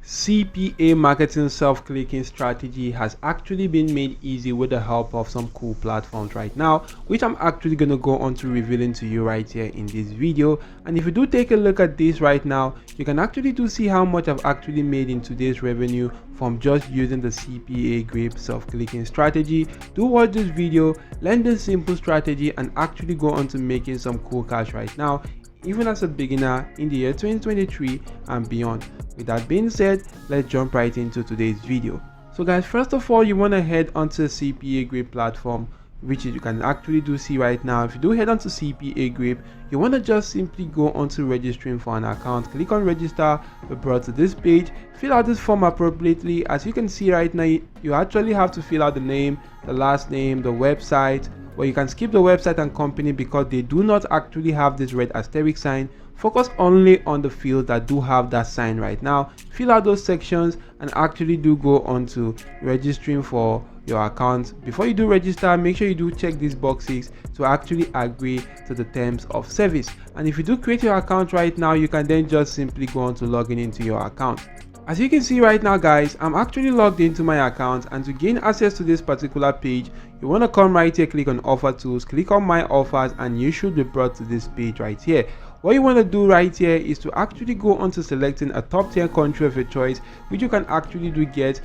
CPA marketing self-clicking strategy has actually been made easy with the help of some cool platforms right now, which I'm actually going to go on to revealing to you right here in this video. And if you do take a look at this right now, you can actually do see how much I've actually made in today's revenue from just using the CPAgrip self-clicking strategy. Do watch this video, learn this simple strategy, and actually go on to making some cool cash right now, even as a beginner in the year 2023 and beyond. With that being said, let's jump right into today's video. So guys, first of all, you want to head onto the CPAgrip platform, which you can actually do see right now. If you do head onto CPAgrip, you want to just simply go onto registering for an account. Click on register. We're brought to this page. Fill out this form appropriately. As you can see right now, you actually have to fill out the name, the last name, the website. Well, you can skip the website and company because they do not actually have this red asterisk sign. Focus only on the fields that do have that sign right now. Fill out those sections and actually do go on to registering for your account. Before you do register, make sure you do check these boxes to actually agree to the terms of service. And if you do create your account right now, you can then just simply go on to login into your account. As you can see right now guys, I'm actually logged into my account, and to gain access to this particular page, you want to come right here, click on offer tools, click on my offers, and you should be brought to this page right here. What you want to do right here is to actually go on to selecting a top 10 country of your choice, which you can actually do get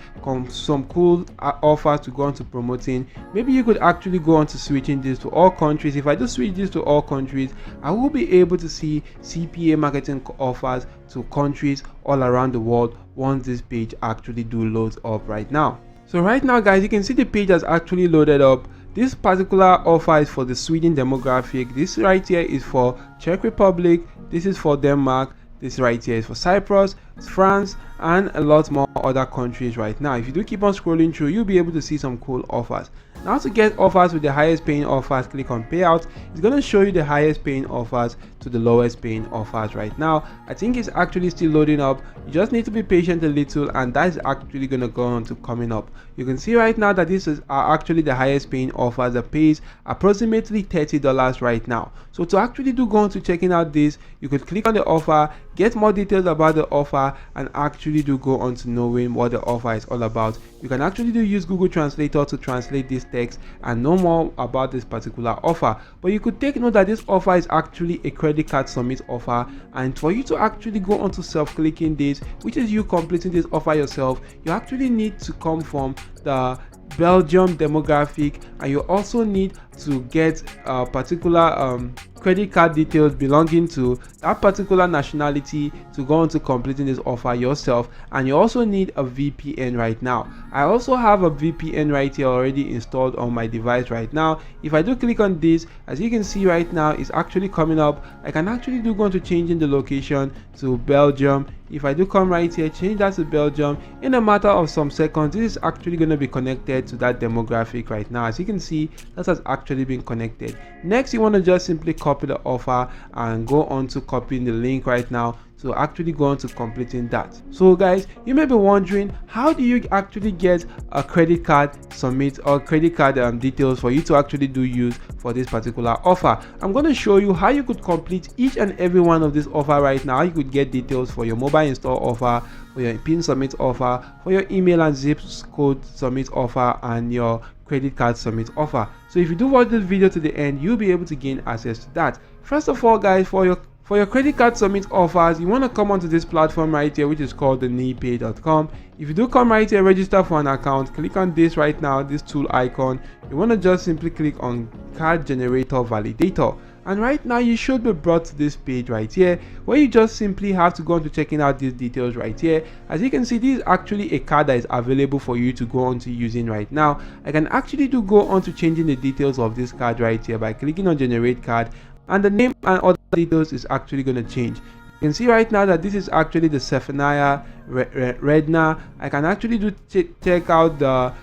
some cool offers to go on to promoting. Maybe you could actually go on to switching this to all countries. If I just switch this to all countries, I will be able to see CPA marketing offers to countries all around the world once this page actually do loads up right now. So right now guys, you can see the page has actually loaded up. This particular offer is for the Sweden demographic. This right here is for Czech Republic. This is for Denmark. This right here is for Cyprus, France, and a lot more other countries right now. If you do keep on scrolling through, you'll be able to see some cool offers. Now to get offers with the highest paying offers, click on payout. It's going to show you the highest paying offers to the lowest paying offers right now. I think it's actually still loading up. You just need to be patient a little, and that is actually going to go on to coming up. You can see right now that this is actually the highest paying offers that pays approximately $30 right now. So to actually do go on to checking out this, you could click on the offer, get more details about the offer, and actually do go on to knowing what the offer is all about. You can actually do use Google Translator to translate this text and know more about this particular offer. But you could take note that this offer is actually a credit card submit offer, and for you to actually go on to self-clicking this, which is you completing this offer yourself, you actually need to come from the Belgium demographic, and you also need to get a particular credit card details belonging to that particular nationality to go on to completing this offer yourself. And you also need a VPN right now. I also have a VPN right here already installed on my device right now. If I do click on this, as you can see right now, it's actually coming up. I can actually do go on to changing the location to Belgium. If I do come right here, change that to Belgium, in a matter of some seconds, this is actually going to be connected to that demographic right now. As you can see, that has actually been connected. Next, you want to just simply copy the offer and go on to copying the link right now to actually go on to completing that. So guys, you may be wondering, how do you actually get a credit card submit or credit card details for you to actually do use for this particular offer? I'm going to show you how you could complete each and every one of this offer right now. You could get details for your mobile install offer, for your pin submit offer, for your email and zip code submit offer, and your credit card submit offer. So if you do watch this video to the end, you'll be able to gain access to that. First of all guys, for your credit card submit offers, you want to come onto this platform right here, which is called the NePay.com. If you do come right here, register for an account, click on this right now, this tool icon. You want to just simply click on card generator validator. And right now you should be brought to this page right here, where you just simply have to go on to checking out these details right here. As you can see, this is actually a card that is available for you to go on to using right now. I can actually do go on to changing the details of this card right here by clicking on generate card, and the name and other details is actually going to change. You can see right now that this is actually the Zephaniah Redna. I can actually do check out the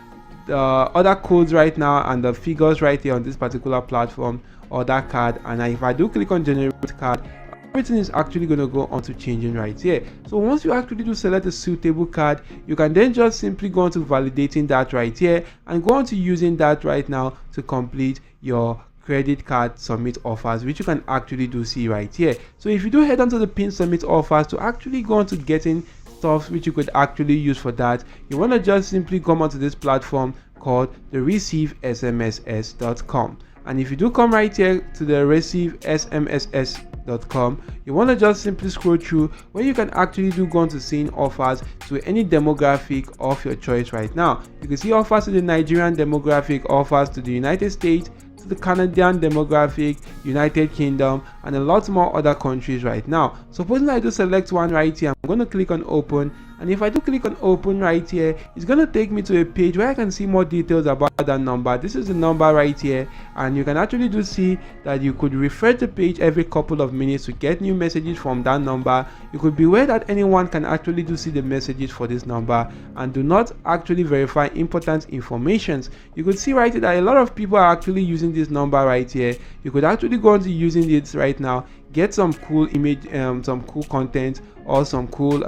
other codes right now and the figures right here on this particular platform or that card. And if I do click on generate card, everything is actually going to go on to changing right here. So once you actually do select a suitable card, you can then just simply go on to validating that right here and go on to using that right now to complete your credit card submit offers, which you can actually do see right here. So if you do head onto the pin submit offers to actually go on to getting stuff which you could actually use for that, you want to just simply come onto this platform called the receivesmss.com. And if you do come right here to the receivesmss.com, you want to just simply scroll through where you can actually go on to seeing offers to any demographic of your choice right now. You can see offers to the Nigerian demographic, offers to the United States, to the Canadian demographic, United Kingdom, and a lot more other countries right now. Supposing I do select one right here, I'm going to click on open, and if I do click on open right here, it's going to take me to a page where I can see more details about that number. This is the number right here, and you can actually do see that you could refresh the page every couple of minutes to get new messages from that number. You could be aware that anyone can actually do see the messages for this number and do not actually verify important informations. You could see right here that a lot of people are actually using this number right here. You could actually go on to using it right now, get some cool image, some cool content, or some cool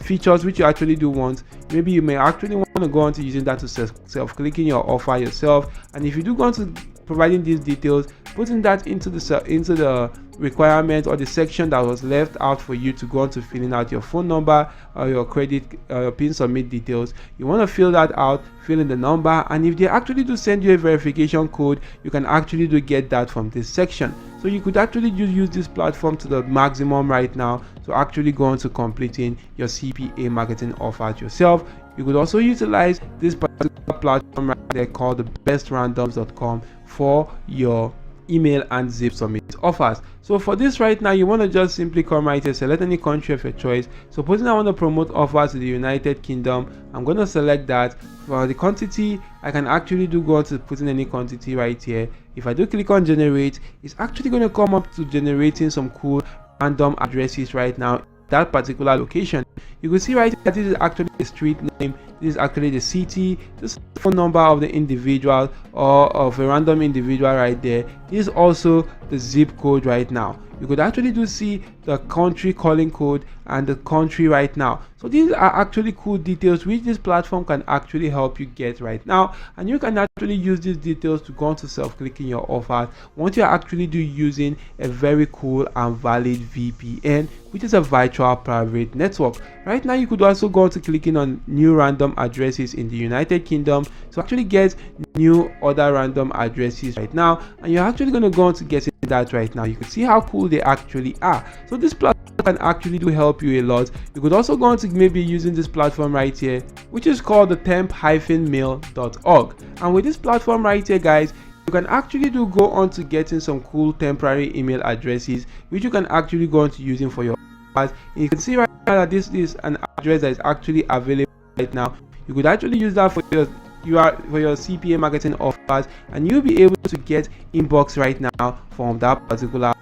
features which you actually do want. Maybe you may actually want to go on to using that to self-clicking your offer yourself. And if you do go on to providing these details, putting that into the requirement or the section that was left out for you to go on to filling out your phone number or your credit your pin submit details, you want to fill that out, fill in the number, and if they actually do send you a verification code, you can actually do get that from this section. So you could actually just use this platform to the maximum right now to actually go on to completing your CPA marketing offers yourself. You could also utilize this particular platform right there called the bestrandoms.com for your email and zip submit offers. So for this right now, you want to just simply come right here, select any country of your choice. Supposing I want to promote offers to the United Kingdom, I'm going to select that. For the quantity, I can actually go on to put in any quantity right here. If I do click on generate, it's actually going to come up to generating some cool random addresses right now, that particular location. You can see right here, this is actually the street name, this is actually the city, this is the phone number of the individual or of a random individual right there. This is also the zip code right now. You could actually do see the country calling code and the country right now. So these are actually cool details which this platform can actually help you get right now, and you can actually use these details to go on to self-clicking your offers once you're actually using a very cool and valid VPN, which is a virtual private network. Right now you could also go on to clicking on new random addresses in the United Kingdom to actually get new other random addresses right now, and you're actually going to go on to getting that right now. You can see how cool they actually are. So this platform can actually help you a lot. You could also go on to maybe using this platform right here, which is called the temp-mail.org. And with this platform right here, guys, you can actually go on to getting some cool temporary email addresses which you can actually go on to using for your offers. You can see right now that this is an address that is actually available right now. You could actually use that for your CPA marketing offers, and you'll be able to get inbox right now from that particular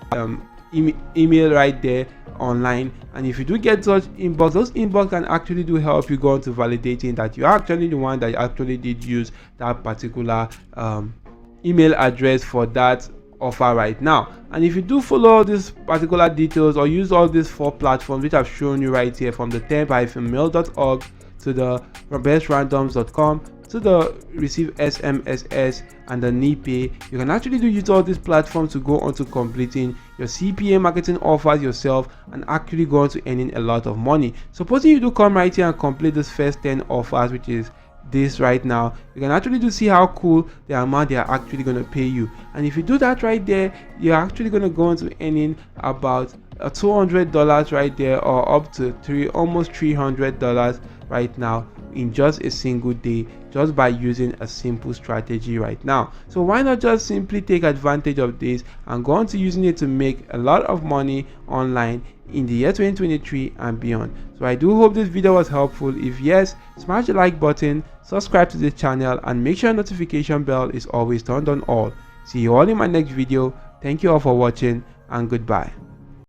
email right there online. And if you do get such inbox, those inbox can actually help you go on to validating that you are actually the one that actually did use that particular email address for that offer right now. And if you do follow these particular details or use all these 4 platforms which I've shown you right here, from the temp-mail.org to the bestrandoms.com to the receive SMSS and the NIPE, you can actually use all these platforms to go on to completing your CPA marketing offers yourself and actually go on to earning a lot of money. Supposing you do come right here and complete this first 10 offers, which is this right now, you can actually see how cool the amount they are actually going to pay you. And if you do that right there, you're actually going to go on to earning about $200 right there, or up to almost $300 right now in just a single day, just by using a simple strategy right now. So why not just simply take advantage of this and go on to using it to make a lot of money online in the year 2023 and beyond. So I do hope this video was helpful. If yes, smash the like button, subscribe to the channel, and make sure notification bell is always turned on all. See you all in my next video. Thank you all for watching, and goodbye.